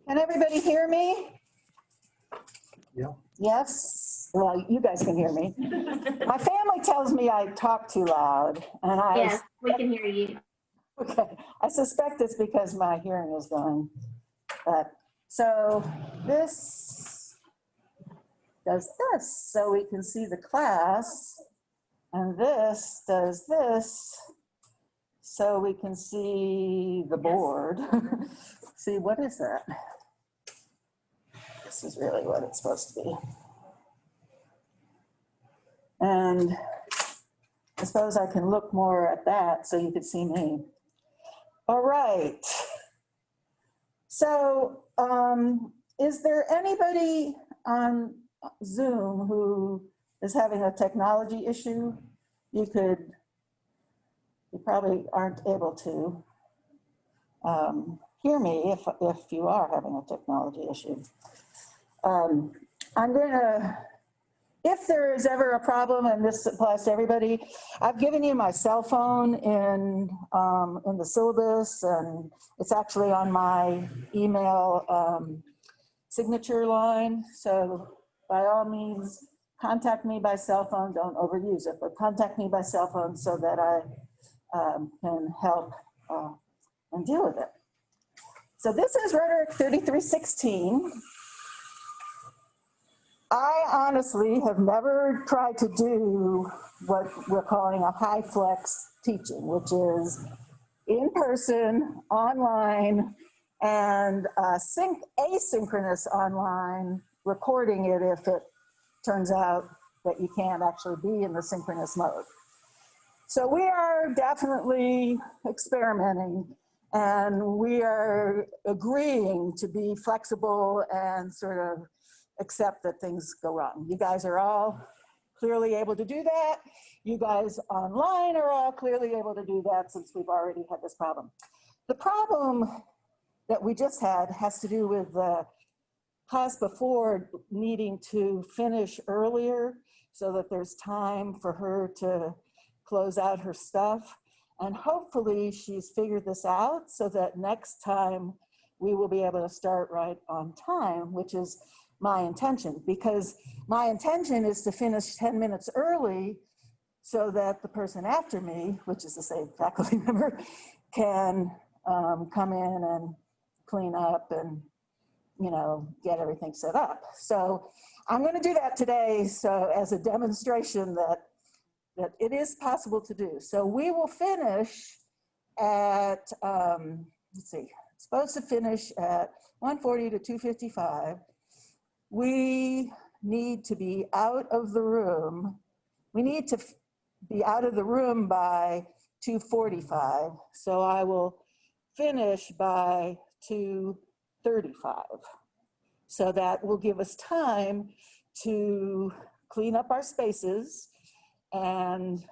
Can everybody hear me? Yeah. Yes? Well, you guys can hear me. My family tells me I talk too loud, and Yes, we can hear you. okay, I suspect it's because my hearing is going. But so this does this, so we can see the class, and this does this, so we can see the board. See, what is that? This is really what it's supposed to be. And I suppose I can look more at that so you could see me. All right. So is there anybody on Zoom who is having a technology issue? You probably aren't able to hear me if you are having a technology issue. I'm going to, if there is ever a problem, and this applies to everybody, I've given you my cell phone in the syllabus, and it's actually on my email signature line. So by all means, contact me by cell phone. Don't overuse it, but contact me by cell phone so that I can help and deal with it. So this is Rhetoric 3316. I honestly have never tried to do what we're calling a high flex teaching, which is in person, online, and asynchronous online, recording it if it turns out that you can't actually be in the synchronous mode. So we are definitely experimenting, and we are agreeing to be flexible and sort of accept that things go wrong. You guys are all clearly able to do that. You guys online are all clearly able to do that since we've already had this problem. The problem that we just had has to do with the class before needing to finish earlier so that there's time for her to close out her stuff. And hopefully she's figured this out so that next time we will be able to start right on time, which is my intention, because my intention is to finish 10 minutes early so that the person after me, which is the same faculty member, can come in and clean up and, you know, get everything set up. So I'm going to do that today, so as a demonstration that it is possible to do. So we will finish at, let's see, supposed to finish at 1:40 to 2:55. We need to be out of the room. We need to be out of the room by 2:45. So I will finish by 2:35. So that will give us time to clean up our spaces and,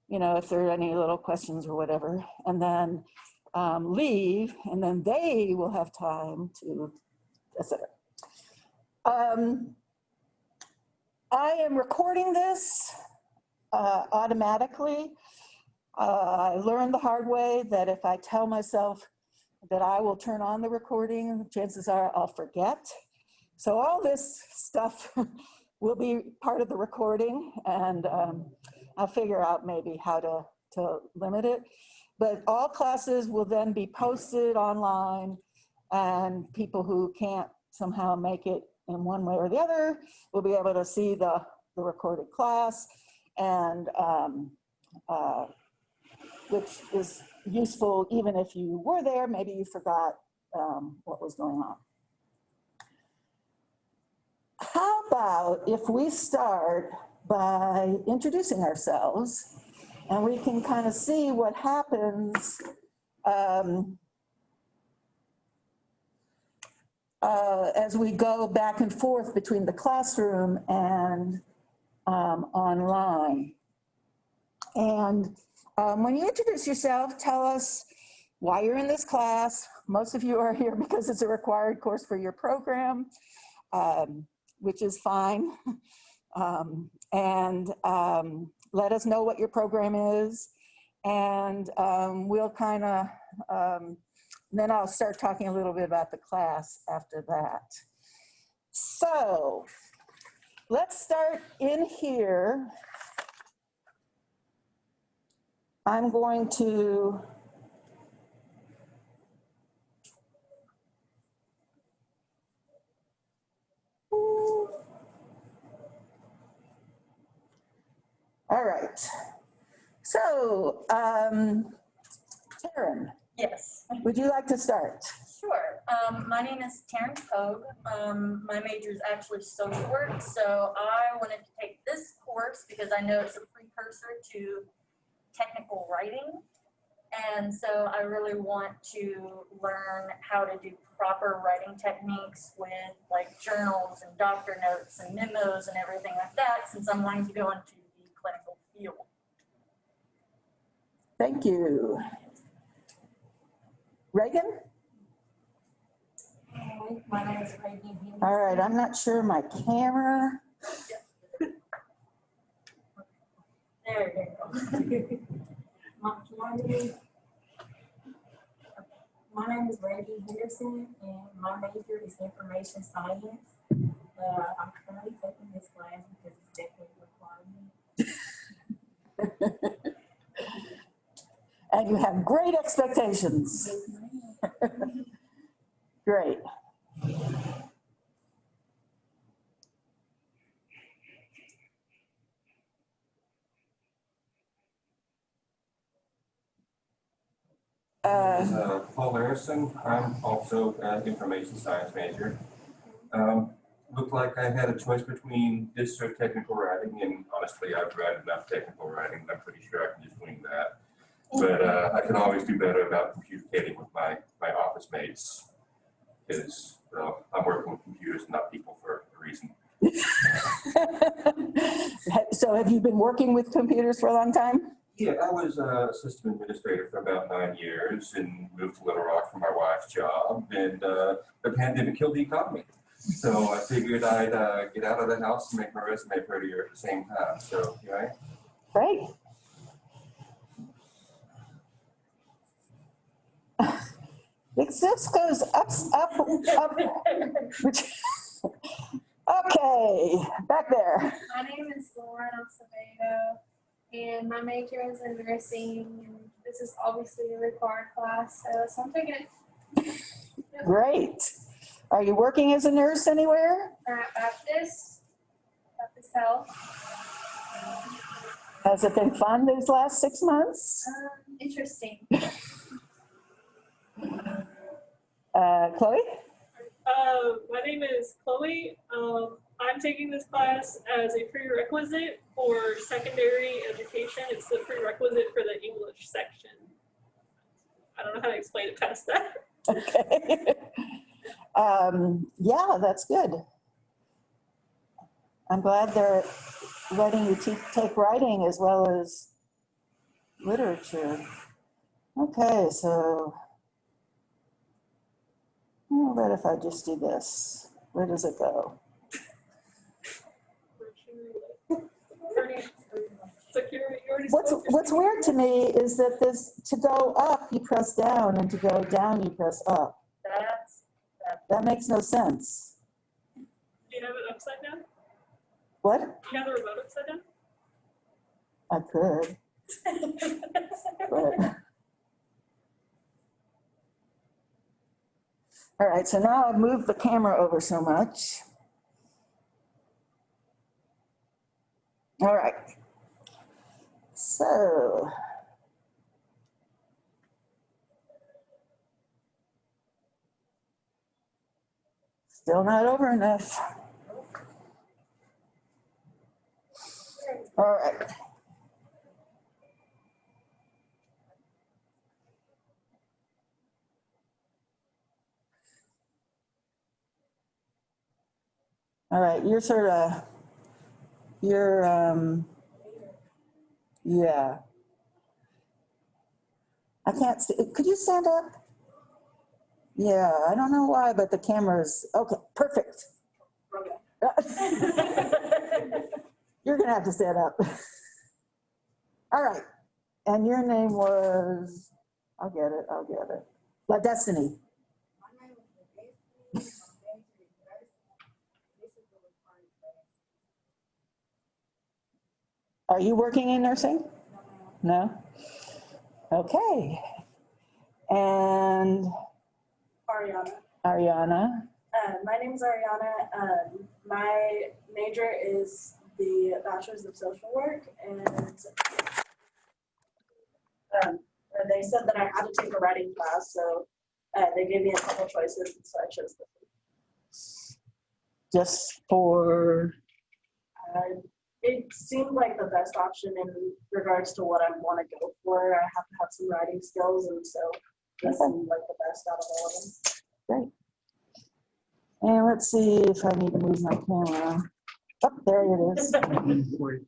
you know, if there are any little questions or whatever, and then leave, and then they will have time to, etc. I am recording this automatically. I learned the hard way that if I tell myself that I will turn on the recording, chances are I'll forget. So all this stuff will be part of the recording, and I'll figure out maybe how to limit it. But all classes will then be posted online, and people who can't somehow make it in one way or the other will be able to see the recorded class, and which is useful even if you were there, maybe you forgot what was going on. How about if we start by introducing ourselves, and we can kind of see what happens as we go back and forth between the classroom and online. And when you introduce yourself, tell us why you're in this class. Most of you are here because it's a required course for your program, which is fine. And let us know what your program is. And we'll kind of And then I'll start talking a little bit about the class after that. So let's start in here. I'm going to all right. So, Taryn, Yes, would you like to start? sure. My name is Taryn Pogue. My major is actually social work, so I wanted to take this course because I know it's a precursor to technical writing. And so I really want to learn how to do proper writing techniques with like journals and doctor notes and memos and everything like that, since I'm wanting to go into the clinical field. Thank you. Reagan? Hi, my name is Reagan Henderson. All right, I'm not sure my camera. There you go. My name is Reagan Henderson, and my major is information science. I'm currently taking this class because it's definitely required. And you have great expectations. Great. Paul Harrison. I'm also an information science major. Looked like I had a choice between this or technical writing, and honestly, I've read enough technical writing that I'm pretty sure I can just wing that. But I can always do better about communicating with my office mates, because I'm working with computers, not people, for a reason. So have you been working with computers for a long time? Yeah, I was a system administrator for about 9 years and moved to Little Rock for my wife's job, and the pandemic killed the economy. So I figured I'd get out of the house and make my resume prettier at the same time. So here I am. Great. It just goes up, up. Okay, back there. My name is Lauren Acevedo, and my major is in nursing, and this is obviously a required class, so I'm taking it Great. Are you working as a nurse anywhere? at Baptist Health. Has it been fun these last 6 months? Interesting. Chloe? My name is Chloe. I'm taking this class as a prerequisite for secondary education. It's the prerequisite for the English section. I don't know how to explain it past that. Okay. Yeah, that's good. I'm glad they're letting you take writing as well as literature. Okay, so what if I just do this? Where does it go? What's weird to me is that this, to go up, you press down, and to go down, you press up. That makes no sense. Do you have it upside down? What? Do you have the remote upside down? I could, but. All right, so now I've moved the camera over so much. All right. So. Still not over enough. All right. All right, you're sort of, yeah. I can't see, could you stand up? Yeah, I don't know why, but the camera's, okay, perfect. You're gonna have to stand up. All right, and your name was, I'll get it. La Destiny. My name is Destiny, my major is nursing. This is the required class. Are you working in nursing? No? Okay. And Ariana. Ariana? My name is Ariana. My major is the Bachelor's of Social Work, and they said that I had to take a writing class, so they gave me a couple choices, and so I chose this. Just for, It seemed like the best option in regards to what I want to go for. I have to have some writing skills, and so this seemed like the best out of all of them. great. And let's see if I need to move my camera. Oh, there it is. Wait.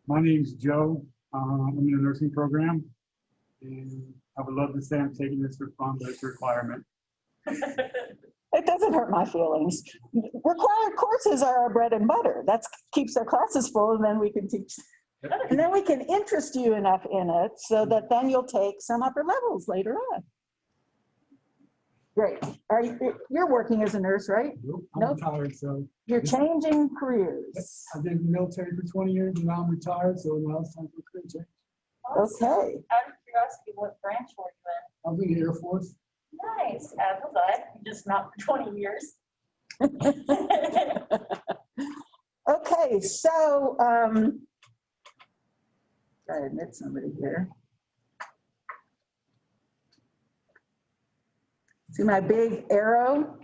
My name's Joe. I'm in a nursing program. And I would love to say I'm taking this for fun, but it's a requirement. It doesn't hurt my feelings. Required courses are our bread and butter. That keeps our classes full, and then we can teach. And then we can interest you enough in it so that then you'll take some upper levels later on. Great. You're working as a nurse, right? I'm Nope. retired, so You're changing careers. I did the military for 20 years and now I'm retired, so now it's time for a career change. Okay. Out of curiosity, what branch were I was in the Air Force. you in? Nice, was I, just not for 20 years. Okay, so, I admit somebody here. See my big arrow?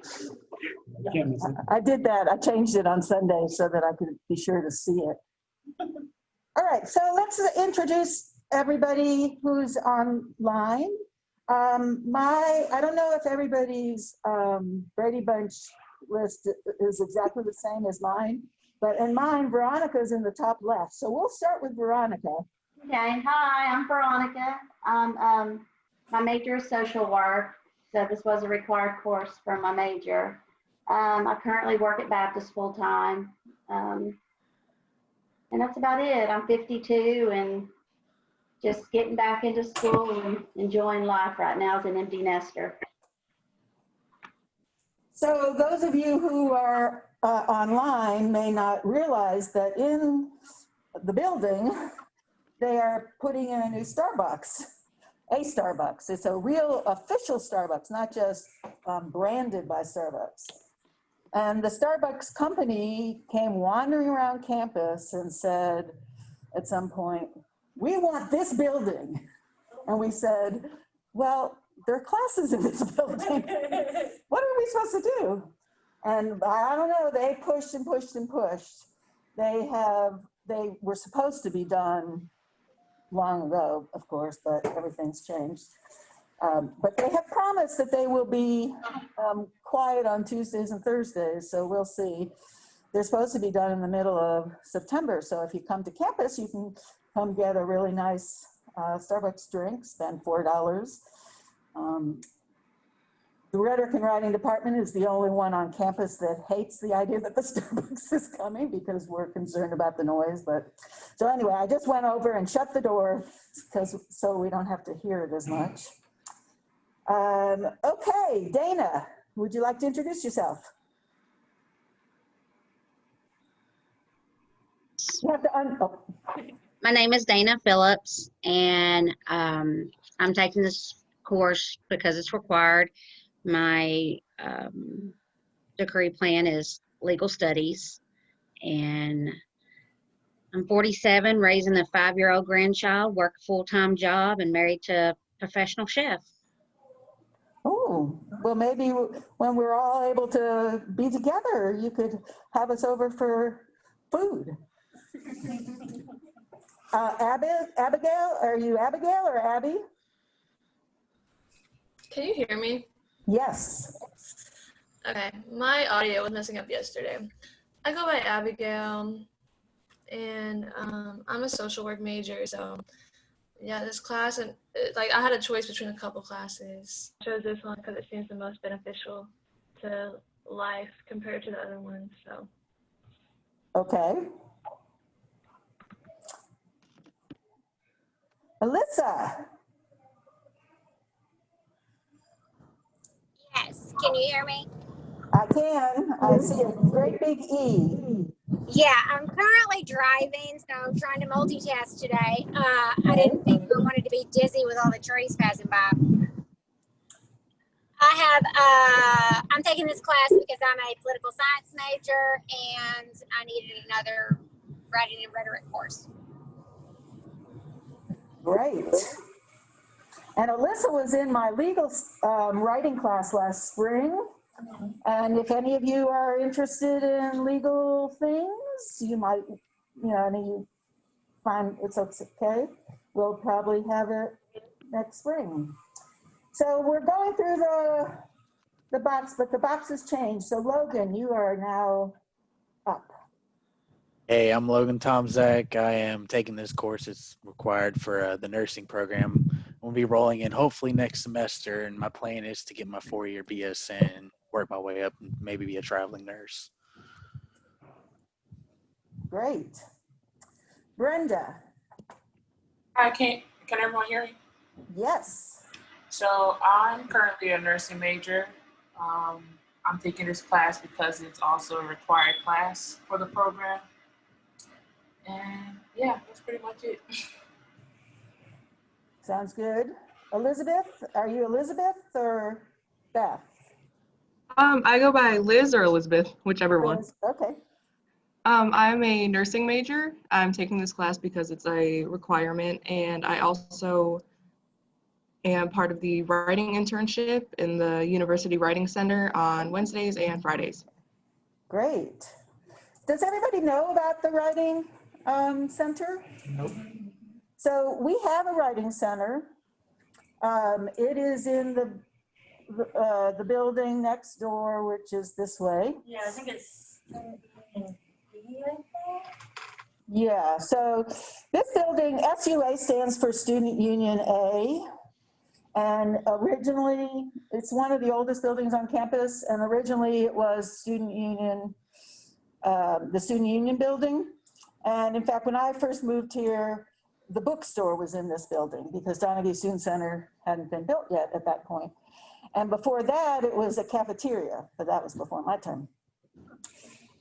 Can't miss it. I did that. I changed it on Sunday so that I could be sure to see it. All right, so let's introduce everybody who's online. I don't know if everybody's Brady Bunch list is exactly the same as mine, but in mine, Veronica's in the top left. So we'll start with Veronica. Okay, hi, I'm Veronica. My major is social work, so this was a required course for my major. I currently work at Baptist full-time, and that's about it. I'm 52 and just getting back into school and enjoying life right now as an empty nester. So those of you who are online may not realize that in the building, they are putting in a new Starbucks, a Starbucks. It's a real official Starbucks, not just branded by Starbucks. And the Starbucks company came wandering around campus and said at some point, we want this building. And we said, well, there are classes in this building. What are we supposed to do? And I don't know, they pushed and pushed and pushed. They were supposed to be done long ago, of course, but everything's changed. But they have promised that they will be quiet on Tuesdays and Thursdays, so we'll see. They're supposed to be done in the middle of September, so if you come to campus, you can come get a really nice Starbucks drink, spend $4. The Rhetoric and Writing Department is the only one on campus that hates the idea that the Starbucks is coming because we're concerned about the noise. But so anyway, I just went over and shut the door so we don't have to hear it as much. Okay, Dana, would you like to introduce yourself? You have to My name is Dana Phillips, and I'm taking this course because it's required. My degree plan is legal studies, and I'm 47, raising a 5-year-old grandchild, work a full-time job, and married to a professional chef. Oh, well, maybe when we're all able to be together, you could have us over for food. Abigail, are you Abigail or Abby? Can you hear me? Yes. Okay, my audio was messing up yesterday. I go by Abigail, and I'm a social work major, so yeah, this class, and like I had a choice between a couple classes. I chose this one because it seems the most beneficial to life compared to the other ones, so. Okay. Alyssa. Yes, can you hear me? I can. I see a great big E. Yeah, I'm currently driving, so I'm trying to multitask today. I didn't think I wanted to be dizzy with all the trees passing by. I'm taking this class because I'm a political science major and I needed another writing and rhetoric course. Great. And Alyssa was in my legal writing class last spring. And if any of you are interested in legal things, you might, and you find it's okay, we'll probably have it next spring. So we're going through the box, but the box has changed. So Logan, you are now up. Hey, I'm Logan Tomzak. I am taking this course. It's required for the nursing program. We'll be rolling in hopefully next semester, and my plan is to get my 4-year BSN and work my way up and maybe be a traveling nurse. Great. Brenda. Hi, can everyone hear me? Yes. So I'm currently a nursing major. I'm taking this class because it's also a required class for the program. And yeah, that's pretty much it. Sounds good. Elizabeth, are you Elizabeth or Beth? I go by Liz or Elizabeth, whichever one. Liz, okay. I'm a nursing major. I'm taking this class because it's a requirement, and I also am part of the writing internship in the University Writing Center on Wednesdays and Fridays. Great. Does everybody know about the Writing Center? Nope. So we have a writing center. It is in the building next door, which is this way. Yeah, I think it's. Yeah, so this building, SUA stands for Student Union A. And originally, it's one of the oldest buildings on campus. And originally it was Student Union, the Student Union building. And in fact, when I first moved here, the bookstore was in this building because Donaghy Student Center hadn't been built yet at that point. And before that, it was a cafeteria, but that was before my time.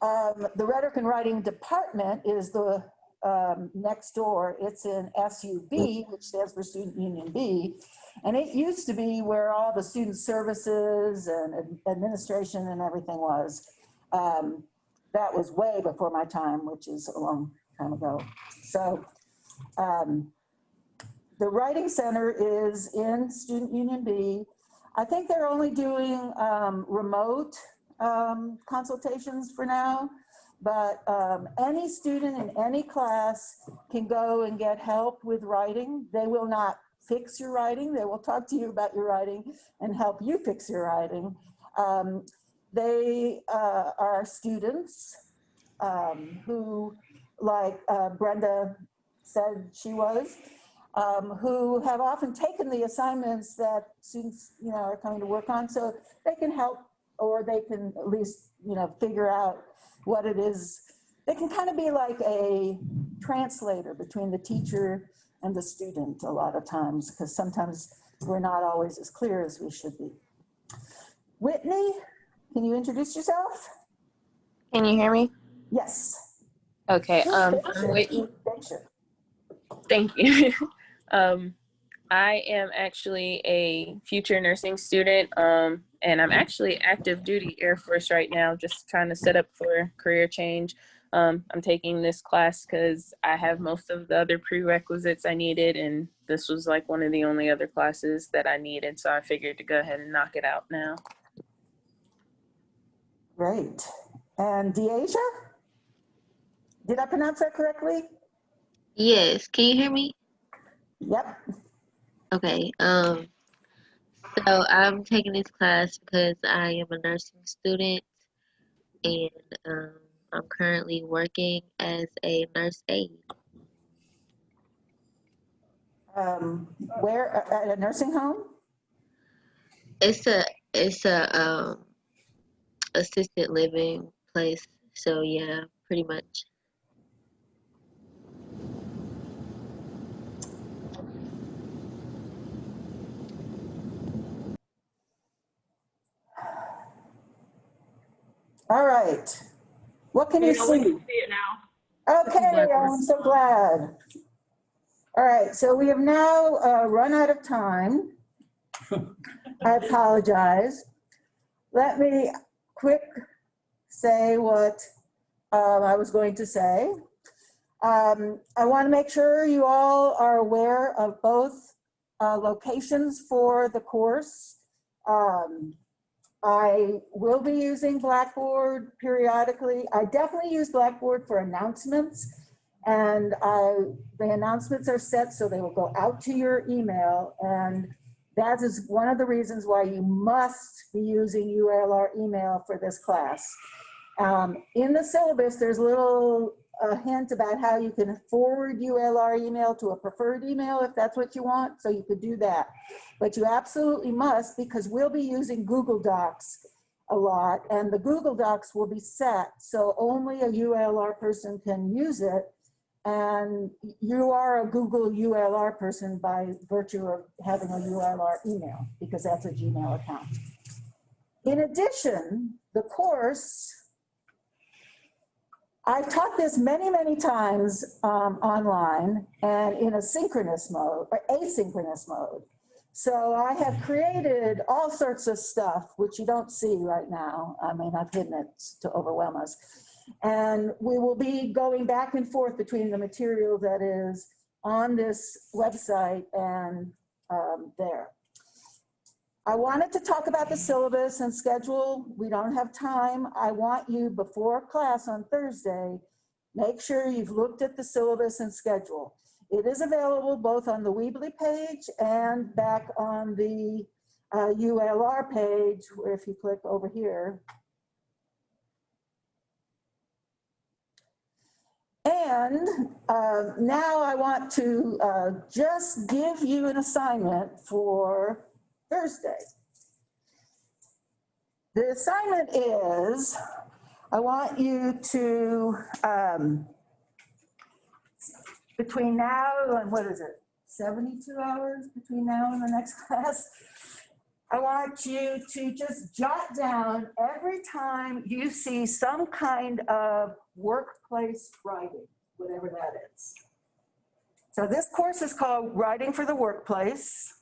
The Rhetoric and Writing Department is the next door. It's in SUB, which stands for Student Union B. And it used to be where all the student services and administration and everything was. That was way before my time, which is a long time ago. So the Writing Center is in Student Union B. I think they're only doing remote consultations for now, but any student in any class can go and get help with writing. They will not fix your writing. They will talk to you about your writing and help you fix your writing. They are students who, like Brenda said she was, who have often taken the assignments that students, are coming to work on, so they can help, or they can at least, figure out what it is. They can kind of be like a translator between the teacher and the student a lot of times, because sometimes we're not always as clear as we should be. Whitney, can you introduce yourself? Can you hear me? Yes. Okay. I'm Whitney. Thank you. I am actually a future nursing student, and I'm actually active duty Air Force right now, just trying to set up for career change. I'm taking this class because I have most of the other prerequisites I needed, and this was like one of the only other classes that I needed, so I figured to go ahead and knock it out now. Great. And Deasia? Did I pronounce that correctly? Yes. Can you hear me? Yep. Okay. So I'm taking this class because I am a nursing student, and I'm currently working as a nurse aide. Where, at a nursing home? It's a assisted living place. So yeah, pretty much. All right. What can you We can see? see it now. Okay, I'm so glad. All right, so we have now run out of time. I apologize. Let me quick say what I was going to say. I want to make sure you all are aware of both locations for the course. I will be using Blackboard periodically. I definitely use Blackboard for announcements, and the announcements are set so they will go out to your email, and that is one of the reasons why you must be using ULR email for this class. In the syllabus, there's a little hint about how you can forward ULR email to a preferred email if that's what you want, so you could do that. But you absolutely must, because we'll be using Google Docs a lot, and the Google Docs will be set so only a ULR person can use it, and you are a Google ULR person by virtue of having a ULR email, because that's a Gmail account. In addition, the course, I've taught this many, many times online and in a synchronous mode or asynchronous mode. So I have created all sorts of stuff, which you don't see right now. I mean, I've hidden it to overwhelm us. And we will be going back and forth between the material that is on this website and there. I wanted to talk about the syllabus and schedule. We don't have time. I want you, before class on Thursday, make sure you've looked at the syllabus and schedule. It is available both on the Weebly page and back on the ULR page, where if you click over here. And now I want to just give you an assignment for Thursday. The assignment is, I want you to, between now and what is it, 72 hours between now and the next class, I want you to just jot down every time you see some kind of workplace writing, whatever that is. So this course is called Writing for the Workplace.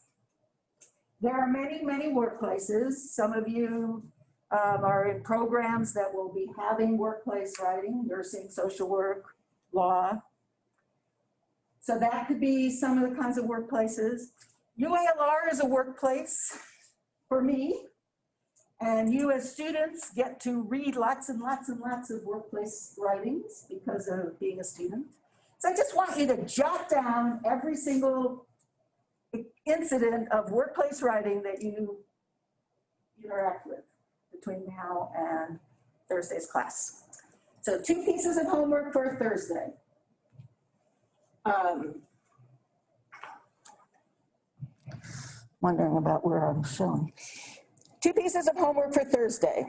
There are many, many workplaces. Some of you are in programs that will be having workplace writing, nursing, social work, law. So that could be some of the kinds of workplaces. UALR is a workplace for me, and you as students get to read lots and lots and lots of workplace writings because of being a student. So I just want you to jot down every single incident of workplace writing that you interact with between now and Thursday's class. So 2 pieces of homework for Thursday. Wondering about where I'm showing. 2 pieces of homework for Thursday.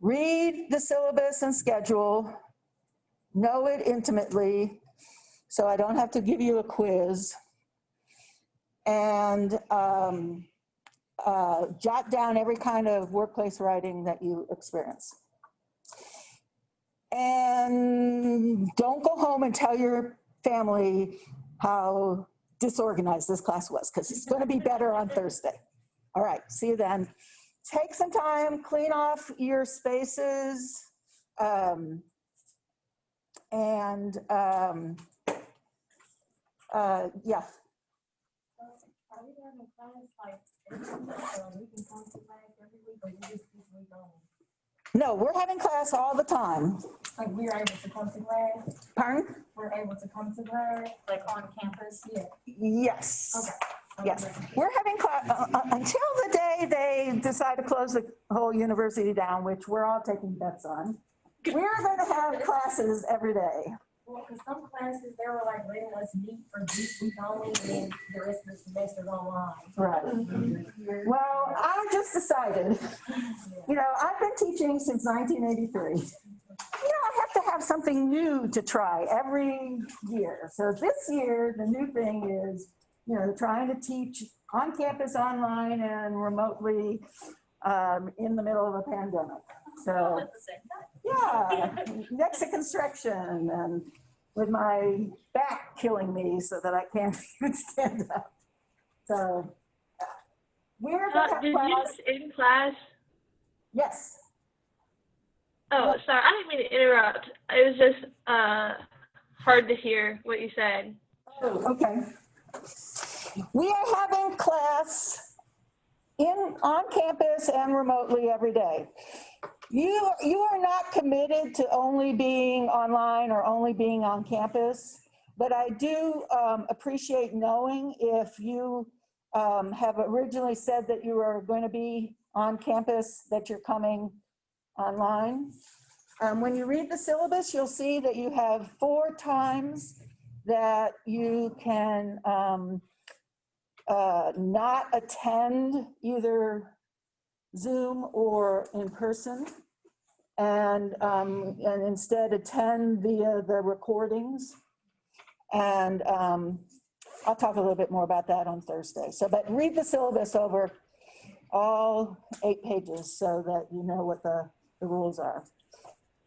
Read the syllabus and schedule, know it intimately, so I don't have to give you a quiz. And jot down every kind of workplace writing that you experience. And don't go home and tell your family how disorganized this class was, because it's going to be better on Thursday. All right, see you then. Take some time, clean off your spaces, yeah. Are we having class like every week, or we can come to class every week, or you just this week only? No, we're having class all the time. Like we're able to come to class? Pardon? We're able to come to class, like on campus? Yeah. Yes. Okay. Yes. We're having class until the day they decide to close the whole university down, which we're all taking bets on. We're going to have classes every day. Well, because some classes, they were like letting us meet for this week only, and then the rest of the semester's online. Right. Well, I just decided, you know, I've been teaching since 1983. You know, I have to have something new to try every year. So this year, the new thing is, you know, trying to teach on campus, online, and remotely in the middle of a pandemic. So, yeah, next to construction and with my back killing me so that I can't even stand up. So, we're gonna have Did you class. in class? Yes. Oh, sorry, I didn't mean to interrupt. It was just hard to hear what you said. Oh, okay. We are having class on campus and remotely every day. You are not committed to only being online or only being on campus, but I do appreciate knowing if you have originally said that you are going to be on campus, that you're coming online. When you read the syllabus, you'll see that you have 4 times that you can not attend either Zoom or in person, and instead attend via the recordings. And I'll talk a little bit more about that on Thursday. So, but read the syllabus over all 8 pages so that you know what the rules are.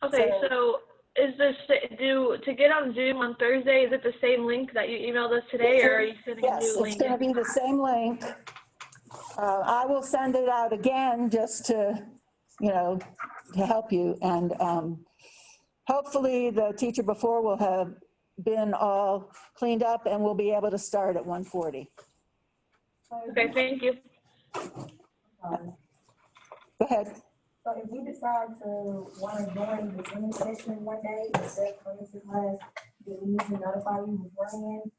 Okay, so is this to get on Zoom on Thursday? Is it the same link that you emailed us today, or are you sending a new link? Yes, it's going to be the same link. I will send it out again just to, to help you. And hopefully the teacher before will have been all cleaned up and we'll be able to start at 1:40. Okay, thank you. Go ahead. So if we decide to want to join the Zoom session one day, instead of coming to class, do we need to notify you beforehand?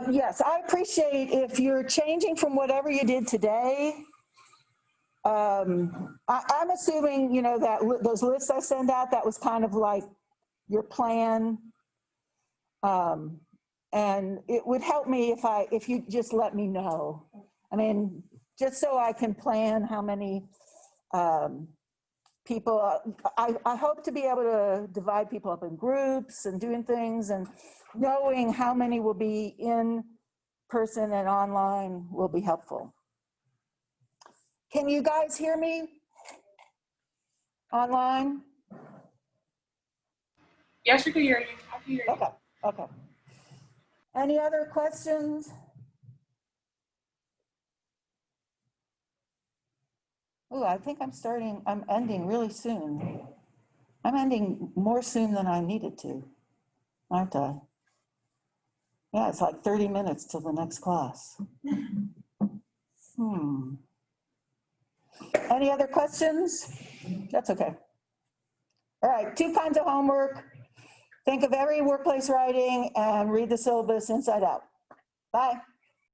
Yes, I appreciate if you're changing from whatever you did today. I'm assuming, that those lists I send out, that was kind of like your plan. And it would help me if you just let me know. I mean, just so I can plan how many people. I hope to be able to divide people up in groups and doing things, and knowing how many will be in person and online will be helpful. Can you guys hear me online? Yes, we can hear you. I can hear you. Okay, okay. Any other questions? Oh, I think I'm ending really soon. I'm ending more soon than I needed to, aren't I? Yeah, it's like 30 minutes till the next class. Any other questions? That's okay. All right, 2 kinds of homework. Think of every workplace writing and read the syllabus inside out. Bye.